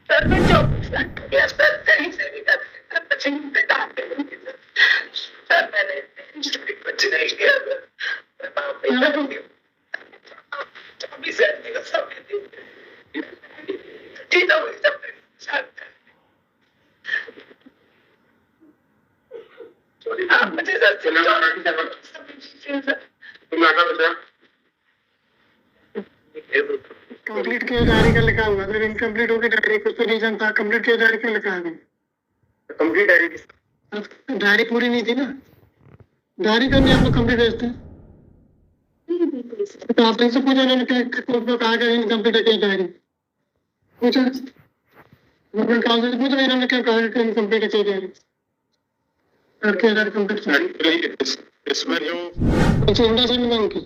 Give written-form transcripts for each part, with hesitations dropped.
Sir मैं 24 लाख के आसपास कहीं से भी कर बच्चे सर मैंने कुछ नहीं किया सर। मैं माफी चाहूंगी। 24 का समय ठीक है आप मुझे सर कंप्लीट किया डायरी का लिखा हुआ सर, इनकम्प्लीट होकर डायरी कुछ तो रीजन था, कंप्लीट किया डायरी का लिखा है। कंप्लीट डायरी डायरी पूरी नहीं थी ना, डायरी करने आप लोग कंप्लीट भेजते हैं। तो आप से पूछा उन्होंने कहा कि इनकम्प्लीट है क्या डायरी, पूछा गवर्नमेंट काउंसिल से पूछा, इन्होंने क्या कहा कि इनकम्प्लीट है क्या डायरी और क्या डायरी कंप्लीट। इसमें जो इंडसइंड बैंक की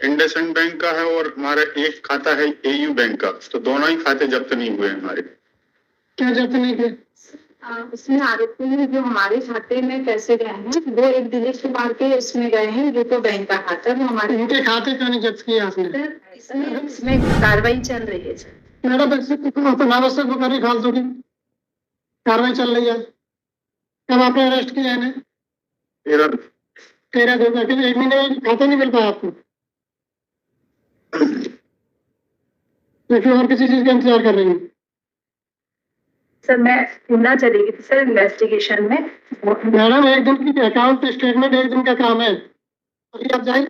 इंडसइंड बैंक का है और हमारा एक खाता है एयू बैंक का, तो दोनों ही खाते जब्त नहीं हुए हमारे। क्या जब्त नहीं किए? उसमें आरोप है जो हमारे खाते में पैसे गए हैं वो एक दिलीप कुमार के इसमें गए हैं जो तो बैंक का खाता है, वो हमारे उनके खाते क्यों नहीं जब्त किए आपने? इसमें कार्रवाई चल रही है सर। मैडम अनावश्यक वो करी फालतू की कार्रवाई चल रही है। कब आपने अरेस्ट किया है? 13 दिन तक 1 महीने में खाता नहीं मिल पाया आपको, देखिए और किसी चीज का इंतजार कर रही हूँ सर। मैं ढूंढना चली गई थी सर इन्वेस्टिगेशन में। मैडम। एक दिन की अकाउंट स्टेटमेंट 1 दिन का काम है, अभी आप जाइए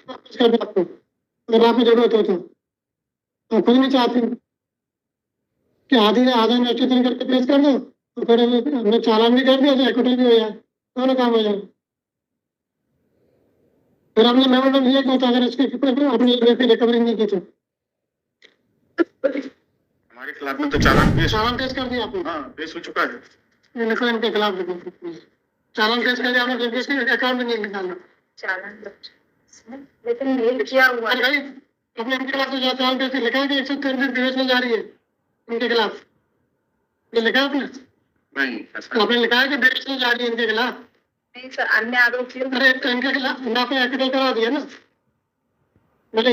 वापस कर दे आपको अगर आपको जरूरत हो तो। आप खुद नहीं चाहती कि आधा इन्वेस्टिगेशन करके पेश कर दो तो फिर हमने चालान भी कर दिया तो एक्विटल भी हो जाए, दोनों काम हो जाए। फिर आपने मेमोरेंडम लिया क्यों था अगर इसके अपनी रिकवरी नहीं की तो? हमारे खिलाफ में तो चालान पेश कर दिया आपने? हाँ, पेश हो चुका है। लिखो इनके खिलाफ चालान पेश कर दिया आपने, अकाउंट में नहीं निकालना चालान लेकिन मेल किया हुआ है। भाई अपने इनके खिलाफ तो चालान पेश लिखा है कि 103 दिन प्रवेश में जा रही है इनके खिलाफ, ये लिखा है आपने? नहीं, ऐसा आपने लिखा है कि प्रवेश में जा रही है इनके खिलाफ? नहीं सर, अन्य आरोपियों अरे तो इनके खिलाफ आपने एक्विटल करा दिया ना। बोले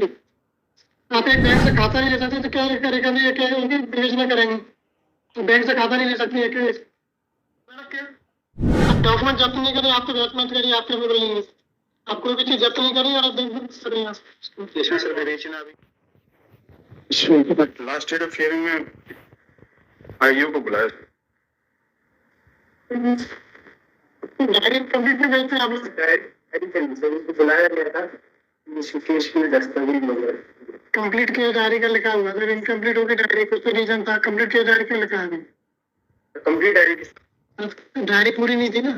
आप एक बैंक से खाता नहीं ले सकते तो क्या रिकवरी क्या उनकी प्रवेश में करेंगे? तो बैंक से खाता नहीं ले सकती है आप डॉक्यूमेंट जब्त नहीं करें, आप तो डॉक्यूमेंट करिए, आप कैपेबल नहीं है, आप कोई भी चीज जब्त नहीं करें और लास्ट डेट ऑफ हियरिंग में आईयू को बुलाया। डायरी कंप्लीट में भेजते हैं आप लोग? डायरी बुलाया गया था, केस में दस्तावेज वगैरह कंप्लीट किया डायरी का लिखा हुआ सर, इनकम्प्लीट होकर डायरी कुछ तो रीजन था, कंप्लीट किया डायरी का लिखा है। कंप्लीट डायरी डायरी पूरी नहीं थी ना,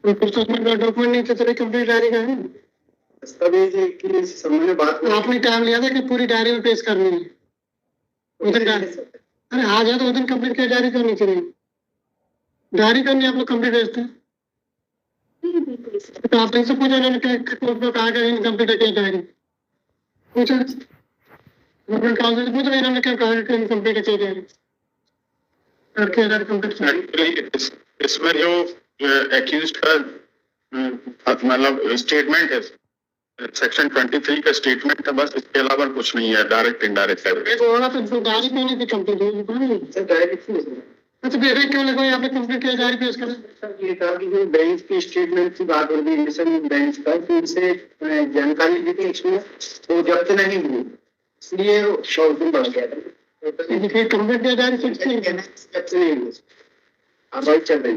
कुछ डॉक्यूमेंट नहीं थे तो कंप्लीट डायरी का है। दस्तावेज के संबंध में बात आपने टाइम लिया था कि पूरी डायरी में पेश करनी है उधर डायरी। अरे आज है तो उधर कंप्लीट किया डायरी करनी चाहिए, डायरी करनी आप लोग कंप्लीट भेजते हैं। तो आप से पूछा उन्होंने कहा कि इनकम्प्लीट है क्या डायरी, पूछा गवर्नमेंट काउंसिल से पूछा, इन्होंने क्या कहा कि इनकम्प्लीट है क्या डायरी और क्या डायरी कंप्लीट। इसमें जो एक्यूज्ड का मतलब स्टेटमेंट है, सेक्शन 23 का स्टेटमेंट है, बस इसके अलावा कुछ नहीं है, डायरेक्ट इनडायरेक्ट है। तो डायरी क्यों नहीं थी कंप्लीट? अच्छा फिर क्यों लगा यहाँ पे कंप्लीट किया डायरी पेश करें? ये था कि जो बैंक की स्टेटमेंट की बात हो रही है इंडसइंड बैंक का, तो इनसे जानकारी दी थी इसमें तो जब्त नहीं हुई, इसलिए शॉर्टिंग बढ़ गया था। फिर कंप्लीट किया डायरी जब्त नहीं हुई, अब भाई चल रही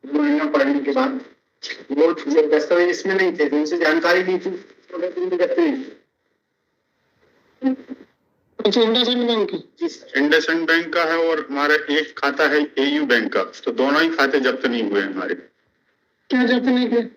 महीना पढ़ने के बाद वो दस्तावेज इसमें नहीं थे, उनसे जानकारी दी थी जब्त नहीं। अच्छा इंडसइंड बैंक की? इंडसइंड बैंक का है और हमारा एक खाता है एयू बैंक का, तो दोनों ही खाते जब्त नहीं हुए हमारे। क्या जब्त नहीं किए?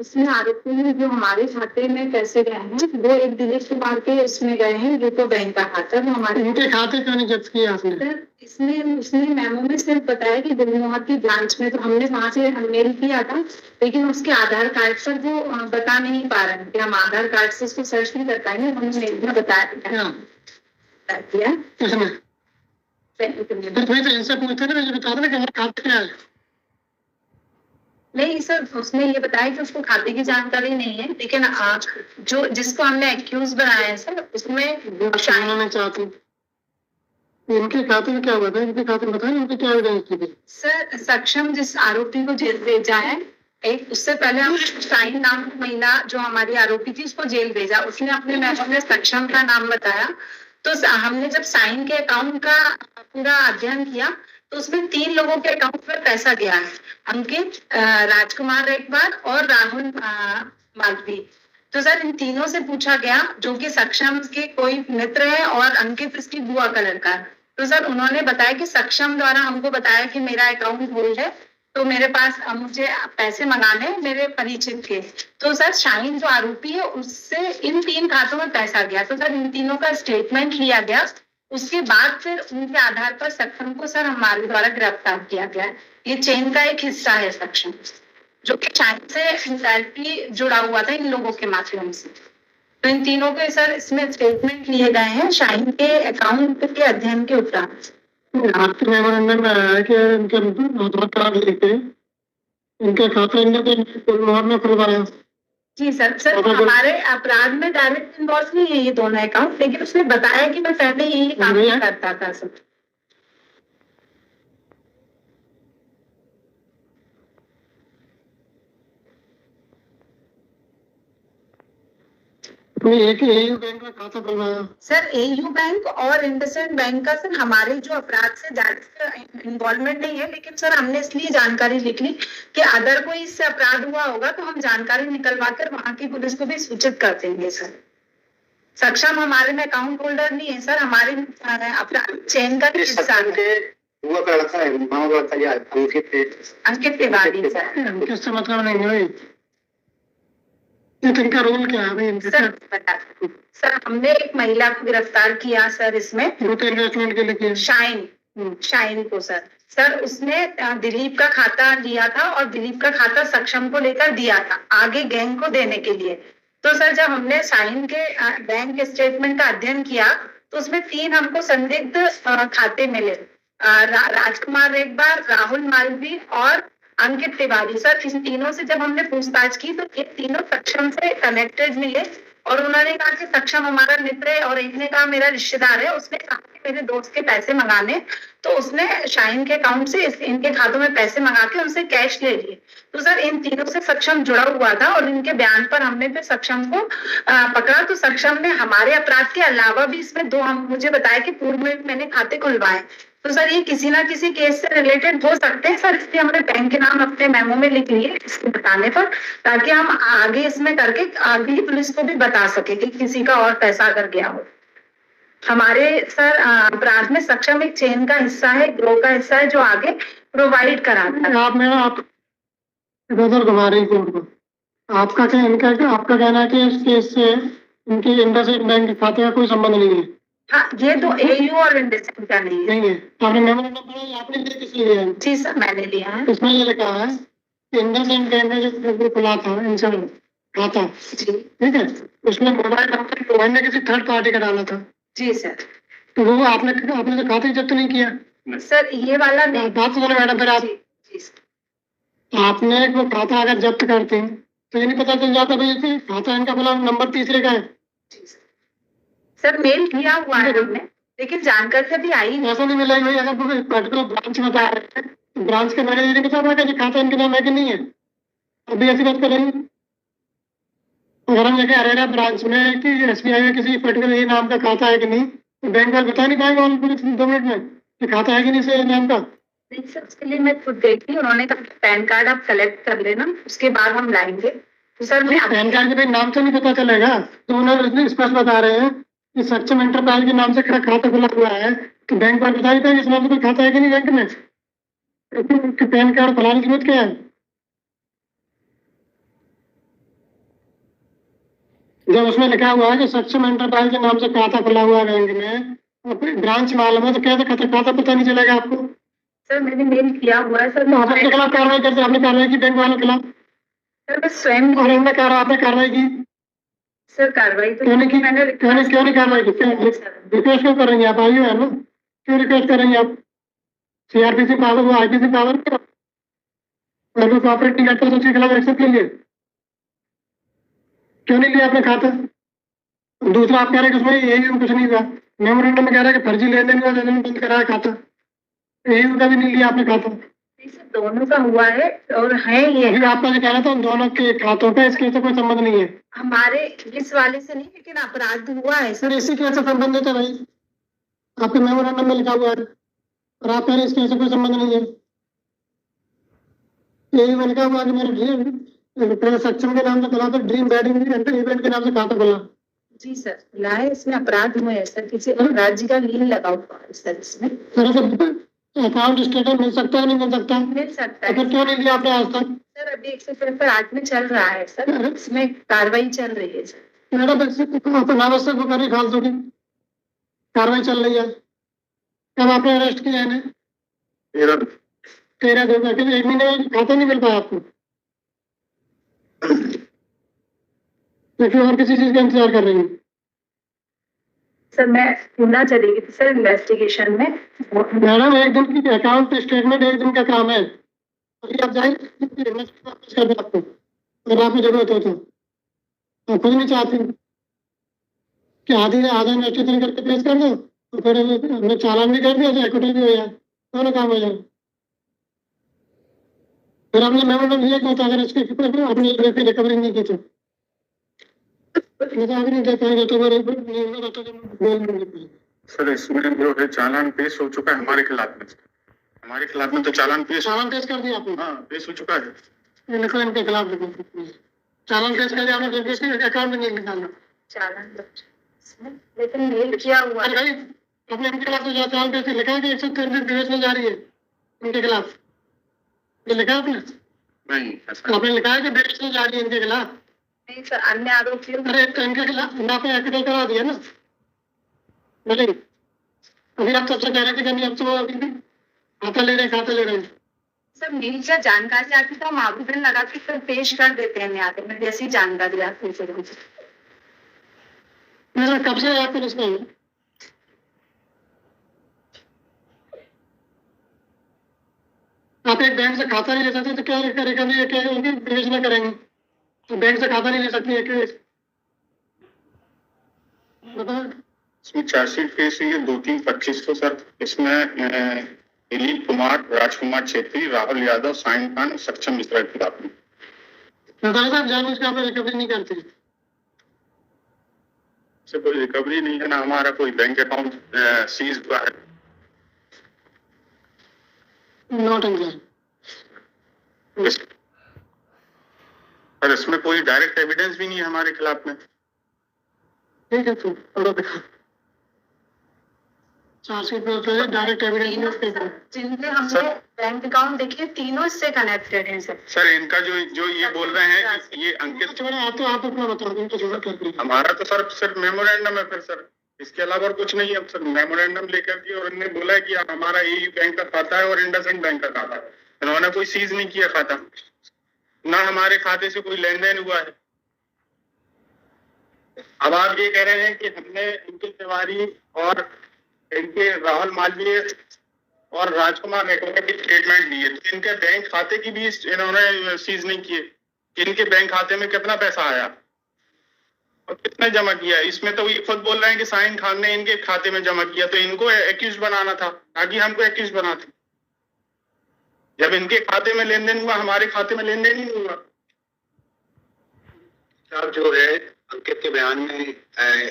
उसमें आरोप है जो हमारे खाते में पैसे गए हैं वो एक दिलीप कुमार के इसमें गए हैं जो तो बैंक का खाता है, वो हमारे इनके खाते क्यों नहीं जब्त किए आपने? इसमें उसने मेमो में सिर्फ बताया कि गुलमोहर की ब्रांच में, तो हमने वहां से मेल किया था लेकिन उसके आधार कार्ड पर वो बता नहीं पा रहे हैं कि हम आधार कार्ड से उसको सर्च नहीं कर पाएंगे, हमने मेल में बताया किया। फिर तो इनसे पूछते ना, मुझे बता देना कि हमारे खाते क्या है, नहीं सर, उसने ये बताया कि उसको खाते की जानकारी नहीं है, लेकिन जो जिसको हमने एक्यूज बनाया है सर, उसमें शायद नहीं चाहती। इनके खाते में क्या हुआ था, इनके खाते में बताया इनके क्या एविडेंस थी? सर सक्षम जिस आरोपी को जेल भेजा है, एक उससे पहले हम शाइन नाम की महिला जो हमारी आरोपी थी उसको जेल भेजा, उसने अपने मैसेज में सक्षम का नाम बताया। तो हमने जब साइन के अकाउंट का पूरा अध्ययन किया तो उसमें 3 लोगों के अकाउंट में पैसा गया है, अंकित, राजकुमार रेखवार और राहुल मालवी। तो सर इन तीनों से पूछा गया, जो कि सक्षम के कोई मित्र है और अंकित इसकी बुआ का लड़का है। तो सर उन्होंने बताया कि सक्षम द्वारा हमको बताया कि मेरा अकाउंट होल्ड है, तो मेरे पास मुझे पैसे मंगाने मेरे परिचित के। तो सर शाहीन जो आरोपी है उससे इन 3 खातों में पैसा गया। तो सर इन तीनों का स्टेटमेंट लिया गया, उसके बाद फिर उनके आधार पर सक्षम को सर हमारे द्वारा गिरफ्तार किया गया। ये चेन का एक हिस्सा है सक्षम, जो कि शाहीन से इंडायरेक्टली जुड़ा हुआ था इन लोगों के माध्यम से। तो इन तीनों के सर इसमें स्टेटमेंट लिए गए हैं शाहीन के अकाउंट के अध्ययन के उपरांत। आपके मेमोरेंडम में आया है कि इनके आधार कार्ड लेके इनके खाते मोहर में खुलवाया। जी सर, हमारे अपराध में डायरेक्ट इन्वॉल्व नहीं है ये दोनों अकाउंट, लेकिन उसने बताया कि मैं पहले यही काम करता था सर। एक एयू बैंक का खाता खुलवाया। सर एयू बैंक और इंडसइंड बैंक का सर हमारे जो अपराध से डायरेक्ट इन्वॉल्वमेंट नहीं है, लेकिन सर हमने इसलिए जानकारी लिख ली कि अदर कोई इससे अपराध हुआ होगा तो हम जानकारी निकलवा कर वहां की पुलिस को भी सूचित कर देंगे सर। सक्षम हमारे में अकाउंट होल्डर नहीं है सर, हमारे अपराध चेन का हिस्सा है। हुआ का लड़का है, मामा का लड़का है, अंकित तिवारी सर। किससे मतलब नहीं है इनका रोल क्या है भाई? सर हमने एक महिला को गिरफ्तार किया सर इसमें, इन्वेस्टमेंट के लिए शाइन को सर उसने दिलीप का खाता लिया था और दिलीप का खाता सक्षम को लेकर दिया था आगे गैंग को देने के लिए। तो सर जब हमने शाइन के बैंक स्टेटमेंट का अध्ययन किया तो उसमें 3 हमको संदिग्ध खाते मिले, राजकुमार रेखवार, राहुल मालवी और अंकित तिवारी। सर इन तीनों से जब हमने पूछताछ की तो ये तीनों सक्षम से कनेक्टेड मिले और उन्होंने कहा कि सक्षम हमारा मित्र है, और एक ने कहा मेरा रिश्तेदार है। उसने कहा कि मेरे दोस्त के पैसे मंगाने, तो उसने शाहीन के अकाउंट से इनके खातों में पैसे मंगा के उनसे कैश ले लिए। तो सर इन तीनों से सक्षम जुड़ा हुआ था और इनके बयान पर हमने फिर सक्षम को पकड़ा। तो सक्षम ने हमारे अपराध के अलावा भी इसमें 2 मुझे बताया कि पूर्व में मैंने खाते खुलवाए। तो सर ये किसी ना किसी केस से रिलेटेड हो सकते हैं सर, इसलिए हमने बैंक के नाम अपने मेमो में लिख लिए इसको बताने पर, ताकि हम आगे इसमें करके आगे पुलिस को भी बता सके कि किसी का और पैसा अगर गया हो। हमारे सर अपराध में सक्षम एक चेन का हिस्सा है, ग्रोह का हिस्सा है जो आगे प्रोवाइड कराता है। आप इधर घुमा रही कोर्ट को, आपका क्या आपका कहना है कि इस केस से इनके इंडसइंड बैंक के खाते का कोई संबंध नहीं है? हाँ, ये तो एयू और इंडसइंड का नहीं है। आपने मेमोरेंडम पढ़ा, आपने किस लिए लिया है? जी सर मैंने लिया है। इसमें ये लिखा है कि इंडसइंड बैंक में जो खुला था इनसे खाता, ठीक है, उसमें मोबाइल नंबर मोबाइल ने किसी थर्ड पार्टी का डाला था। जी सर। तो वो आपने तो खाते जब्त नहीं किया सर, ये वाला नहीं। बात सुनो मैडम, फिर आपने वो खाता अगर जब्त करते हैं तो ये नहीं पता चल जाता भाई खाता इनका बोला नंबर तीसरे का है। सर मेल किया हुआ है हमने, लेकिन जानकारी अभी आई ऐसा नहीं मिला भाई, अगर पर्टिकुलर ब्रांच बता रहे हैं, ब्रांच के मैनेजर नहीं बता रहा कि खाता इनके नाम है कि नहीं है। अभी ऐसी बात करेंगे, अगर हम जगह अरेरा ब्रांच में कि SBI में किसी पर्टिकुलर ये नाम का खाता है कि नहीं, तो बैंक वाले बता नहीं पाएंगे 2 मिनट में कि खाता है कि नहीं से नाम का। नहीं सर, उसके लिए मैं खुद गई थी, उन्होंने कहा पैन कार्ड आप कलेक्ट कर लेना, उसके बाद हम लाएंगे। तो सर मैं पैन कार्ड के नाम से नहीं पता चलेगा, तो उन्होंने स्पष्ट बता रहे हैं कि सक्षम एंटरप्राइज के नाम से खाता खुला हुआ है, तो बैंक वाले बता देता है कि इस नाम से कोई खाता है कि नहीं बैंक में, तो पैन कार्ड खुलाने की जरूरत क्या है? जब उसमें लिखा हुआ है कि सक्षम एंटरप्राइज के नाम से खाता खुला हुआ है बैंक में, और ब्रांच मालूम है, तो कैसे खाता पता नहीं चलेगा आपको? सर मैंने मेल किया हुआ है सर। आपके खिलाफ कार्रवाई करते, आपने कार्रवाई की बैंक वालों के खिलाफ? सर मैं स्वयं आपने कार्रवाई की? सर कार्रवाई तो क्यों नहीं की? मैंने क्यों नहीं कार्रवाई की? रिक्वेस्ट क्यों करेंगे आप? आयु है ना, क्यों रिक्वेस्ट करेंगे आप? CRPC पावर, वो IPC पावर, अगर वो कोऑपरेट नहीं करता तो उसके खिलाफ एक्शन के लिए क्यों नहीं लिया आपने खाता? दूसरा आप कह रहे हैं कि उसमें यही कुछ नहीं हुआ, मेमोरेंडम में कह रहा है कि फर्जी लेन देन हुआ, लेन बंद कराया खाता, यही का भी नहीं लिया आपने खाता। इसे दोनों का हुआ है और है ये अभी आपका जो कह रहा था उन दोनों के खातों का इसके से कोई संबंध नहीं है। हमारे इस वाले से नहीं, लेकिन अपराध हुआ है सर इसी केस से संबंधित है भाई, आपके मेमोरेंडम में लिखा हुआ है और आप कह रहे हैं इसके से कोई संबंध नहीं है। यही मैंने कहा हुआ कि मेरे ड्रीम सक्षम के नाम से खुला था, ड्रीम वेडिंग इवेंट के नाम से खाता खुला। जी सर, खुला है, इसमें अपराध हुए हैं सर, किसी और राज्य का लीन लगा हुआ है सर इसमें। सर अकाउंट स्टेटमेंट मिल सकता है नहीं मिल सकता? मिल सकता तो है फिर क्यों नहीं लिया आपने आज तक? सर, अभी 173 में चल रहा है सर, इसमें कार्रवाई चल रही है सर। मैडम अनावश्यक बुखारी फालतू की कार्रवाई चल रही है। कब आपने अरेस्ट किया है? 13 दिन का, एक महीने में खाता नहीं मिल पाया आपको, या फिर और किसी चीज का इंतजार कर रही हूँ? सर मैं होना चलेगी सर इन्वेस्टिगेशन में। मैडम एक दिन की अकाउंट स्टेटमेंट एक दिन का काम है, अभी आप जाहिर कर दो आपको, अगर आपको जरूरत हो तो। आप खुद नहीं चाहती कि आधा इन्वेस्टिगेशन करके पेश कर दो तो फिर हमने चालान भी कर दिया तो इक्विटी भी हो जाए, दोनों काम हो जाए। फिर आपने मेमोरेंडम लिया क्यों था अगर इसके आपने रिकवरी नहीं की तो? सर इसमें जो है चालान पेश हो चुका है हमारे खिलाफ में तो चालान पेश कर दिया आपने? हाँ पेश हो चुका है। लिखो इनके खिलाफ लिखो, चालान पेश कर दिया आपने, अकाउंट में नहीं निकालना चालान लेकिन मेल किया हुआ है। भाई अपने इनके खिलाफ तो चालान पेश लिखा है कि 173 दिवस में जा रही है इनके खिलाफ, ये लिखा है आपने? नहीं ऐसा आपने लिखा है कि डेट में जा रही है इनके खिलाफ? नहीं सर, अन्य आरोपियों अरे तो इनके खिलाफ आपने एक्टिव करा दिया ना? बोले अभी आप सबसे कह रहे थे कि अब तो अभी भी खाता ले रहे हैं। सर मेरी क्या जानकारी आती तो हम आवेदन लगा के फिर पेश कर देते हैं न्यायालय में, जैसी जानकारी आती है। मेरा कब से आपको इसमें आप एक बैंक से खाता नहीं ले सकते तो क्या करेगा? विवेचना करेंगे तो बैंक से खाता नहीं ले सकती है बताओ। इसमें चार्जशीट पेश हुई है 2-3-25 को सर। इसमें दिलीप कुमार, राजकुमार छेत्री, राहुल यादव, साइन खान, सक्षम मिश्रा के खिलाफ में। साहब जानबूझ के आप रिकवरी नहीं करते? से कोई रिकवरी नहीं है ना, हमारा कोई बैंक अकाउंट सीज हुआ है। नॉट इंक्वायरी पर इसमें कोई डायरेक्ट एविडेंस भी नहीं है हमारे खिलाफ में। ठीक है तो चार्जशीट पे डायरेक्ट एविडेंस जिनके हमने बैंक अकाउंट देखिए तीनों इससे कनेक्टेड हैं सर। सर इनका जो ये बोल रहे हैं कि ये अंकित, आप अपना बता दें तो जरूरत कर हमारा तो सर सिर्फ मेमोरेंडम है फिर सर, इसके अलावा और कुछ नहीं है सर। मेमोरेंडम लेकर के और इन्होंने बोला है कि हमारा एयू बैंक का खाता है और इंडसइंड बैंक का खाता है। इन्होंने कोई सीज नहीं किया खाता, ना हमारे खाते से कोई लेन देन हुआ है। अब आप ये कह रहे हैं कि हमने इनके तिवारी और इनके राहुल मालवीय और राजकुमार नेटवर्क की स्टेटमेंट दी है, तो इनके बैंक खाते की भी इन्होंने सीज नहीं किए कि इनके बैंक खाते में कितना पैसा आया और कितने जमा किया। इसमें तो ये खुद बोल रहे हैं कि साइन खान ने इनके खाते में जमा किया, तो इनको एक्यूज बनाना था, ताकि हमको एक्यूज बनाते। जब इनके खाते में लेन देन हुआ, हमारे खाते में लेन देन ही नहीं हुआ। साहब जो है अंकित के बयान में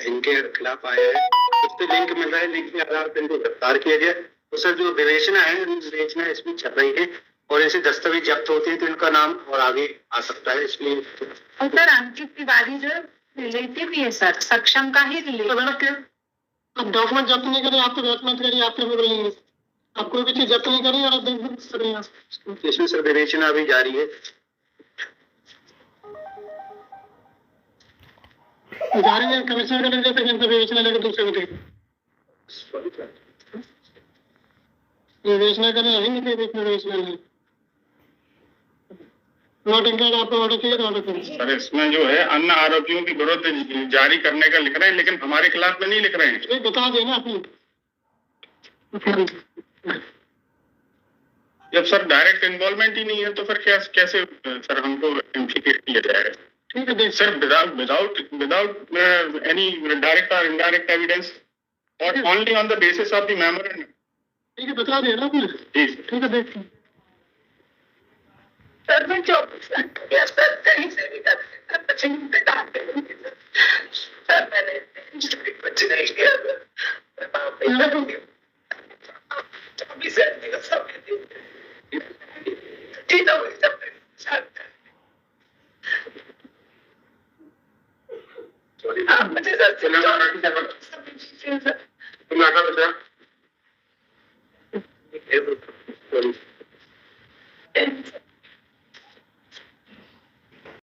इनके खिलाफ आया है, उस पर लिंक मिल रहा है, लिंक के आधार पर इनको गिरफ्तार किया गया। तो सर जो विवेचना है, विवेचना इसमें चल रही है और ऐसे दस्तावेज जब्त होते हैं तो इनका नाम और आगे आ सकता है, इसलिए। और सर अंकित तिवारी जो रिलेटिव ही है सर, सक्षम का ही रिलेटिव। अब डॉक्यूमेंट जब्त नहीं करें, आपको डॉक्यूमेंट करिए, आपके बोल रही है आप कोई भी चीज जब्त नहीं करिए और इसमें सर विवेचना अभी जारी है। जारी है, कमिश्नर का लग जाता है, विवेचना लेकर दूसरे को विवेचना करें अभी नहीं विवेचना नहीं नॉट इंक्वायर्ड आपको ऑर्डर किया ऑर्डर करें। सर इसमें जो है अन्य आरोपियों की विरुद्ध जारी करने का लिख रहे हैं, लेकिन हमारे खिलाफ में नहीं लिख रहे हैं। बता देना अपनी जब सर डायरेक्ट इन्वॉल्वमेंट ही नहीं है तो फिर कैसे सर हमको इम्प्लीकेट किया जाएगा? ठीक है देख सर विदाउट एनी डायरेक्ट और इनडायरेक्ट एविडेंस और only on the basis of the memorandum. ठीक है बता दिया ना आपने। जी ठीक है देख सर मैं 24 घंटे या सर कहीं से भी सर मैंने कुछ नहीं किया सर। 24 घंटे का समय ठीक है मुझे सर